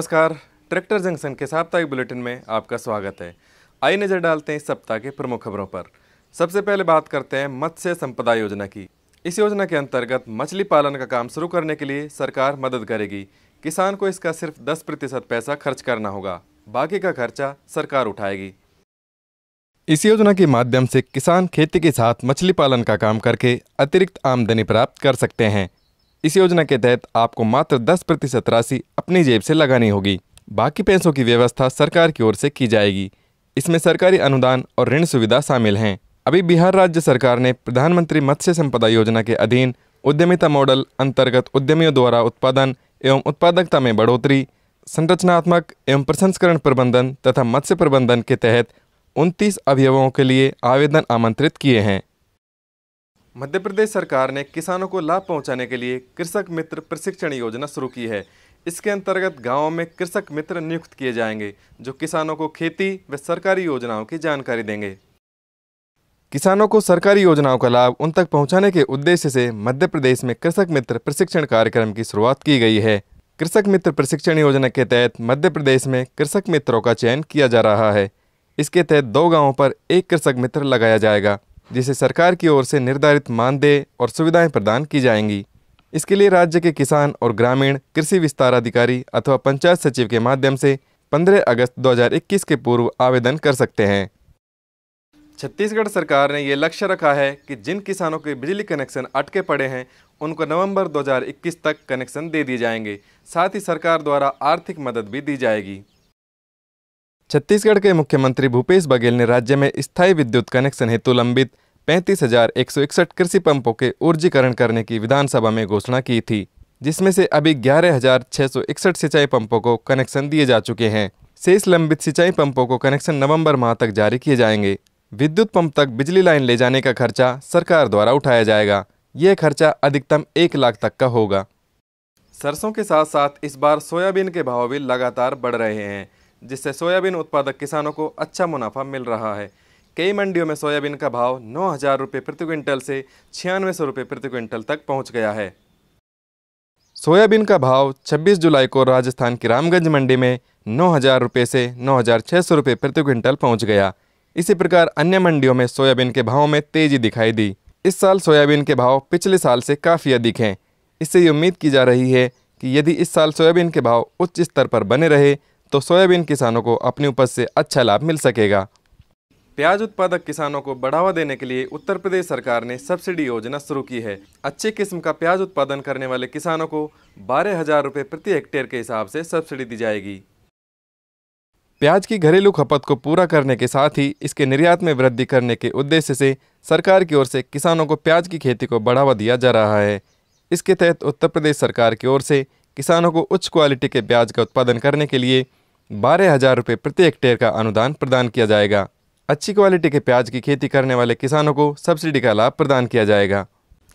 नमस्कार, tractor junction के साप्ताहिक बुलेटिन में आपका स्वागत है। आइए नजर डालते हैं इस सप्ताह के प्रमुख खबरों पर। सबसे पहले बात करते हैं मत्स्य संपदा योजना की। इस योजना के अंतर्गत मछली पालन का काम शुरू करने के लिए सरकार मदद करेगी। किसान को इसका सिर्फ 10% पैसा खर्च करना होगा, बाकी का खर्चा सरकार उठाएगी। इस योजना के माध्यम से किसान खेती के साथ मछली पालन का काम करके अतिरिक्त आमदनी प्राप्त कर सकते हैं। इस योजना के तहत आपको मात्र 10% राशि अपनी जेब से लगानी होगी, बाकी पैसों की व्यवस्था सरकार की ओर से की जाएगी। इसमें सरकारी अनुदान और ऋण सुविधा शामिल हैं। अभी बिहार राज्य सरकार ने प्रधानमंत्री मत्स्य संपदा योजना के अधीन उद्यमिता मॉडल अंतर्गत उद्यमियों द्वारा उत्पादन एवं उत्पादकता में बढ़ोतरी, संरचनात्मक एवं प्रसंस्करण प्रबंधन तथा मत्स्य प्रबंधन के तहत 29 अवयवों के लिए आवेदन आमंत्रित किए हैं। मध्य प्रदेश सरकार ने किसानों को लाभ पहुंचाने के लिए कृषक मित्र प्रशिक्षण योजना शुरू की है। इसके अंतर्गत गांवों में कृषक मित्र नियुक्त किए जाएंगे, जो किसानों को खेती व सरकारी योजनाओं की जानकारी देंगे। किसानों को सरकारी योजनाओं का लाभ उन तक पहुंचाने के उद्देश्य से मध्य प्रदेश में कृषक मित्र प्रशिक्षण कार्यक्रम की शुरुआत की गई है। कृषक मित्र प्रशिक्षण योजना के तहत मध्य प्रदेश में कृषक मित्रों का चयन किया जा रहा है। इसके तहत 2 गाँवों पर एक कृषक मित्र लगाया जाएगा, जिसे सरकार की ओर से निर्धारित मानदेय और सुविधाएं प्रदान की जाएंगी। इसके लिए राज्य के किसान और ग्रामीण कृषि विस्तार अधिकारी अथवा पंचायत सचिव के माध्यम से 15 अगस्त 2021 के पूर्व आवेदन कर सकते हैं। छत्तीसगढ़ सरकार ने ये लक्ष्य रखा है कि जिन किसानों के बिजली कनेक्शन अटके पड़े हैं, उनको नवंबर 2021 तक कनेक्शन दे दिए जाएंगे। साथ ही सरकार द्वारा आर्थिक मदद भी दी जाएगी। छत्तीसगढ़ के मुख्यमंत्री भूपेश बघेल ने राज्य में स्थायी विद्युत कनेक्शन हेतु लंबित 35,161 कृषि पंपों के ऊर्जीकरण करने की विधानसभा में घोषणा की थी, जिसमें से अभी 11,661 सिंचाई पंपों को कनेक्शन दिए जा चुके हैं। शेष लंबित सिंचाई पंपों को कनेक्शन नवंबर माह तक जारी किए जाएंगे। विद्युत पंप तक बिजली लाइन ले जाने का खर्चा सरकार द्वारा उठाया जाएगा। यह खर्चा अधिकतम 1 लाख तक का होगा। सरसों के साथ साथ इस बार सोयाबीन के भाव भी लगातार बढ़ रहे हैं, जिससे सोयाबीन उत्पादक किसानों को अच्छा मुनाफा मिल रहा है। कई मंडियों में सोयाबीन का भाव 9,000 रुपये प्रति क्विंटल से 9600 रुपये प्रति क्विंटल तक पहुंच गया है। सोयाबीन का भाव 26 जुलाई को राजस्थान की रामगंज मंडी में 9,000 रुपये से 9,600 रुपये प्रति क्विंटल पहुंच गया। इसी प्रकार अन्य मंडियों में सोयाबीन के भाव में तेजी दिखाई दी। इस साल सोयाबीन के भाव पिछले साल से काफ़ी अधिक हैं। इससे ये उम्मीद की जा रही है कि यदि इस साल सोयाबीन के भाव उच्च स्तर पर बने रहे तो सोयाबीन किसानों को अपनी उपज से अच्छा लाभ मिल सकेगा। प्याज उत्पादक किसानों को बढ़ावा देने के लिए उत्तर प्रदेश सरकार ने सब्सिडी योजना शुरू की है। अच्छी किस्म का प्याज उत्पादन करने वाले किसानों को 12,000 रुपये प्रति हेक्टेयर के हिसाब से सब्सिडी दी जाएगी। प्याज की घरेलू खपत को पूरा करने के साथ ही इसके निर्यात में वृद्धि करने के उद्देश्य से सरकार की ओर से किसानों को प्याज की खेती को बढ़ावा दिया जा रहा है। इसके तहत उत्तर प्रदेश सरकार की ओर से किसानों को उच्च क्वालिटी के प्याज का उत्पादन करने के लिए 12,000 रुपये प्रति हेक्टेयर का अनुदान प्रदान किया जाएगा। अच्छी क्वालिटी के प्याज की खेती करने वाले किसानों को सब्सिडी का लाभ प्रदान किया जाएगा।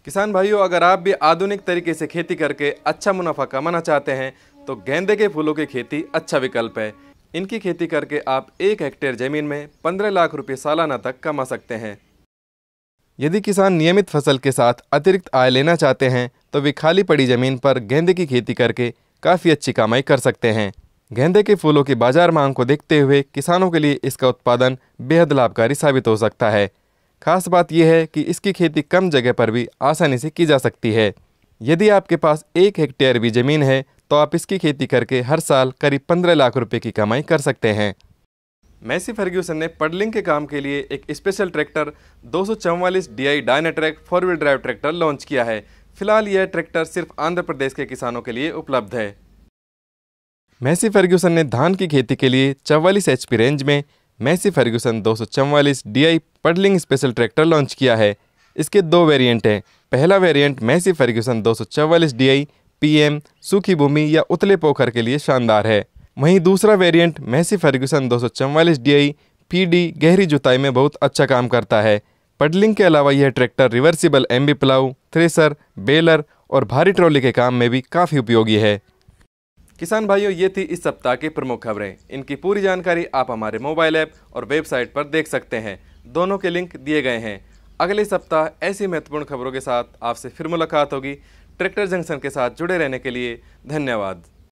किसान भाइयों, अगर आप भी आधुनिक तरीके से खेती करके अच्छा मुनाफा कमाना चाहते हैं तो गेंदे के फूलों की खेती अच्छा विकल्प है। इनकी खेती करके आप 1 हेक्टेयर जमीन में 15 लाख रुपये सालाना तक कमा सकते हैं। यदि किसान नियमित फसल के साथ अतिरिक्त आय लेना चाहते हैं तो वे खाली पड़ी जमीन पर गेंदे की खेती करके काफ़ी अच्छी कमाई कर सकते हैं। गेंदे के फूलों की बाजार मांग को देखते हुए किसानों के लिए इसका उत्पादन बेहद लाभकारी साबित हो सकता है। खास बात यह है कि इसकी खेती कम जगह पर भी आसानी से की जा सकती है। यदि आपके पास 1 हेक्टेयर भी ज़मीन है तो आप इसकी खेती करके हर साल करीब 15 लाख रुपए की कमाई कर सकते हैं। मैसी फर्ग्यूसन ने पडलिंग के काम के लिए एक special tractor 244 DI Dynatrack 4 wheel drive tractor launch किया है। फिलहाल यह ट्रैक्टर सिर्फ आंध्र प्रदेश के किसानों के लिए उपलब्ध है। मैसी फर्ग्यूसन ने धान की खेती के लिए 44 HP रेंज में Massey Ferguson 244 DI puddling special tractor launch किया है। इसके 2 वेरिएंट हैं। पहला variant Massey Ferguson 244 DI PM सूखी भूमि या उतले पोखर के लिए शानदार है। वहीं दूसरा variant Massey Ferguson 244 DI PD गहरी जुताई में बहुत अच्छा काम करता है। पडलिंग के अलावा यह tractor reversible MB plough, thresher, baler और भारी ट्रॉली के काम में भी काफ़ी उपयोगी है। किसान भाइयों, ये थी इस सप्ताह की प्रमुख खबरें। इनकी पूरी जानकारी आप हमारे मोबाइल ऐप और वेबसाइट पर देख सकते हैं। दोनों के लिंक दिए गए हैं। अगले सप्ताह ऐसी महत्वपूर्ण खबरों के साथ आपसे फिर मुलाकात होगी। ट्रैक्टर जंक्शन के साथ जुड़े रहने के लिए धन्यवाद।